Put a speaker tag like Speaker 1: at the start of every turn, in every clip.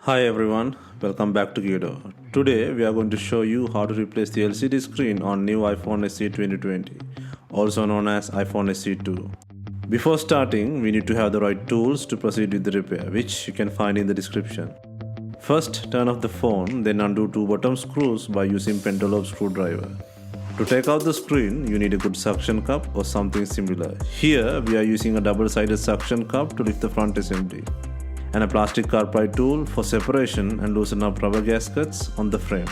Speaker 1: Hi everyone, welcome back to Guido. Today we are going to show you how to replace the LCD screen on new iPhone SE 2020, also known as iPhone SE 2. Before starting, we need to have the right tools to proceed with the repair, which you can find in the description. First, turn off the phone, then undo two bottom screws by using pentalobe screwdriver. To take out the screen, you need a good suction cup or something similar. Here, we are using a double-sided suction cup to lift the front assembly, and a plastic car pry tool for separation and loosen up rubber gaskets on the frame.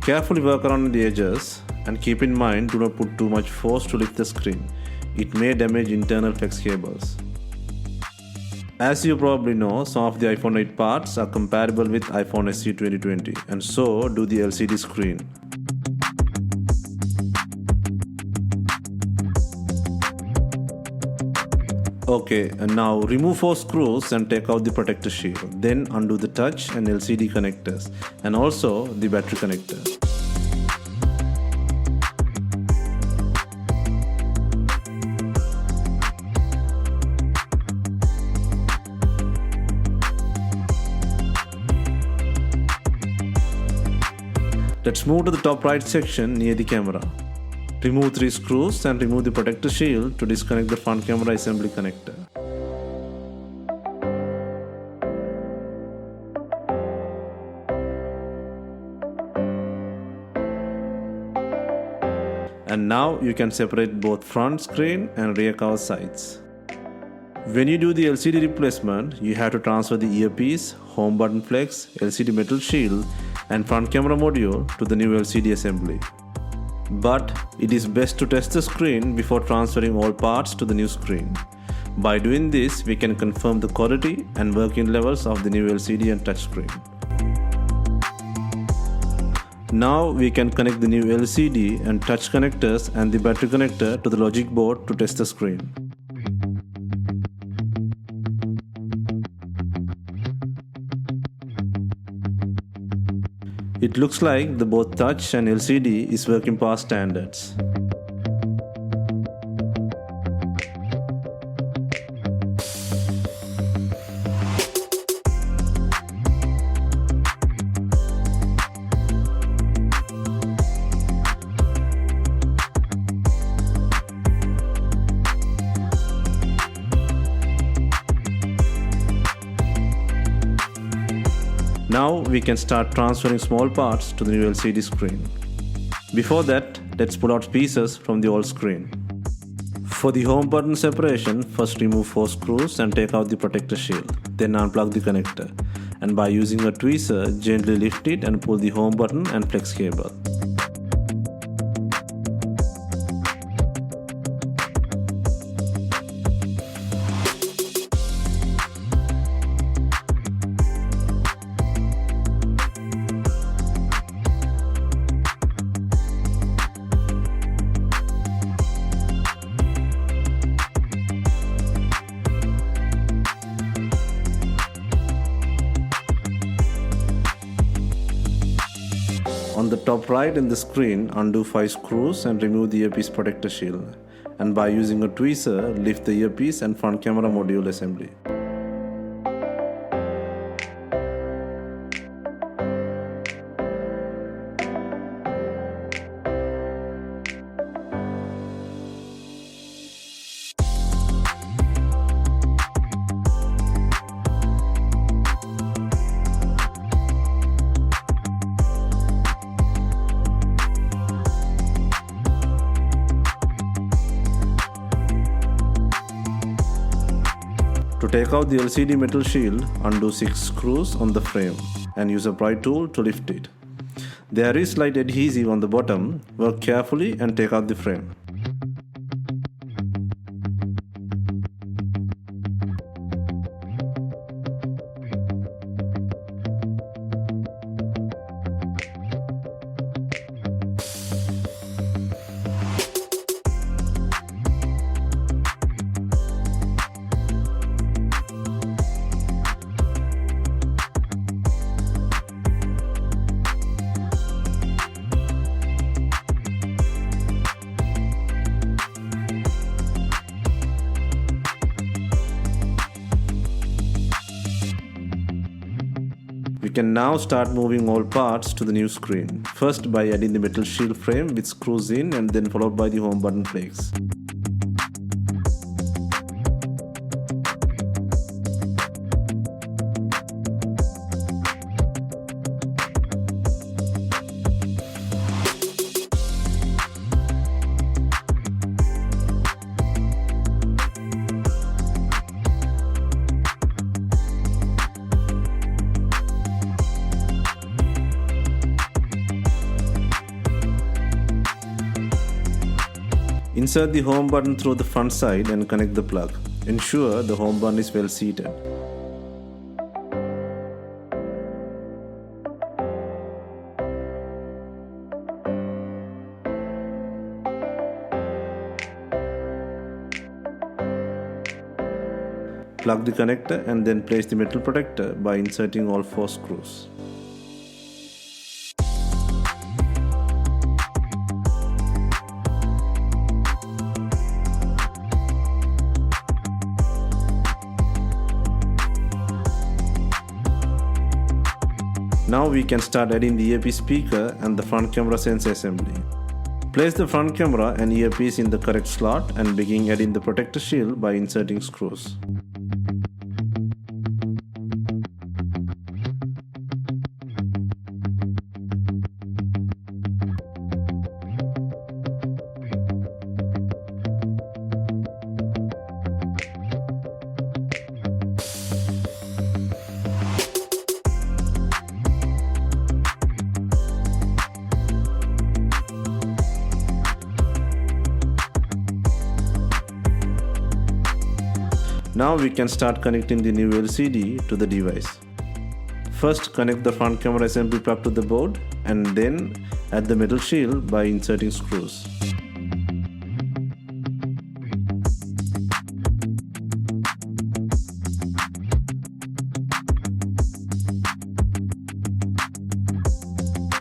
Speaker 1: Carefully work around the edges and keep in mind do not put too much force to lift the screen. It may damage internal flex cables. As you probably know, some of the iPhone 8 parts are compatible with iPhone SE 2020, and so do the LCD screen. Okay, and now remove 4 screws and take out the protector shield. Then undo the touch and LCD connectors and also the battery connector. Let's move to the top right section near the camera. Remove 3 screws and remove the protector shield to disconnect the front camera assembly connector. And now you can separate both front screen and rear cover sides. When you do the LCD replacement, you have to transfer the earpiece, home button flex, LCD metal shield and front camera module to the new LCD assembly. But it is best to test the screen before transferring all parts to the new screen. By doing this, we can confirm the quality and working levels of the new LCD and touchscreen. Now we can connect the new LCD and touch connectors and the battery connector to the logic board to test the screen. It looks like the both touch and LCD is working past standards. Now we can start transferring small parts to the new LCD screen. Before that, let's pull out pieces from the old screen. For the home button separation, first remove 4 screws and take out the protector shield. Then unplug the connector. And by using a tweezer, gently lift it and pull the home button and flex cable. On the top right in the screen, undo 5 screws and remove the earpiece protector shield. And by using a tweezer, lift the earpiece and front camera module assembly. To take out the LCD metal shield, undo 6 screws on the frame and use a pry tool to lift it. There is slight adhesive on the bottom. Work carefully and take out the frame. We can now start moving all parts to the new screen. First by adding the metal shield frame with screws in and then followed by the home button flakes. Insert the home button through the front side and connect the plug. Ensure the home button is well seated. Plug the connector and then place the metal protector by inserting all 4 screws. Now we can start adding the earpiece speaker and the front camera sensor assembly. Place the front camera and earpiece in the correct slot and begin adding the protector shield by inserting screws. Now we can start connecting the new LCD to the device. First connect the front camera assembly plug to the board and then add the metal shield by inserting screws.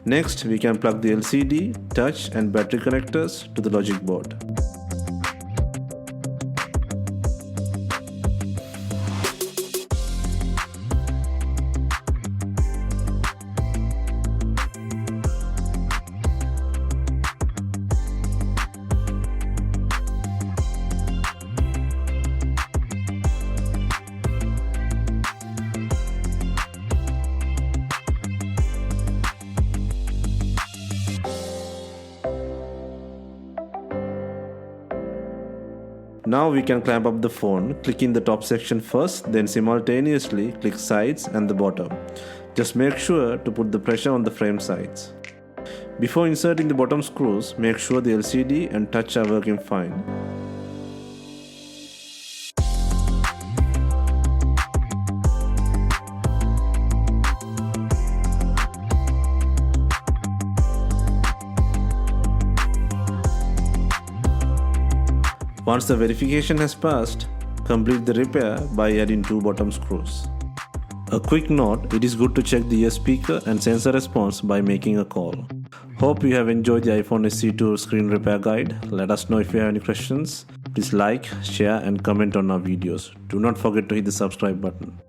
Speaker 1: Next we can plug the LCD, touch and battery connectors to the logic board. Now we can clamp up the phone, clicking the top section first, then simultaneously click sides and the bottom. Just make sure to put the pressure on the frame sides. Before inserting the bottom screws, make sure the LCD and touch are working fine. Once the verification has passed, complete the repair by adding 2 bottom screws. A quick note, it is good to check the ear speaker and sensor response by making a call. Hope you have enjoyed the iPhone SE2 screen repair guide. Let us know if you have any questions. Please like, share and comment on our videos. Do not forget to hit the subscribe button.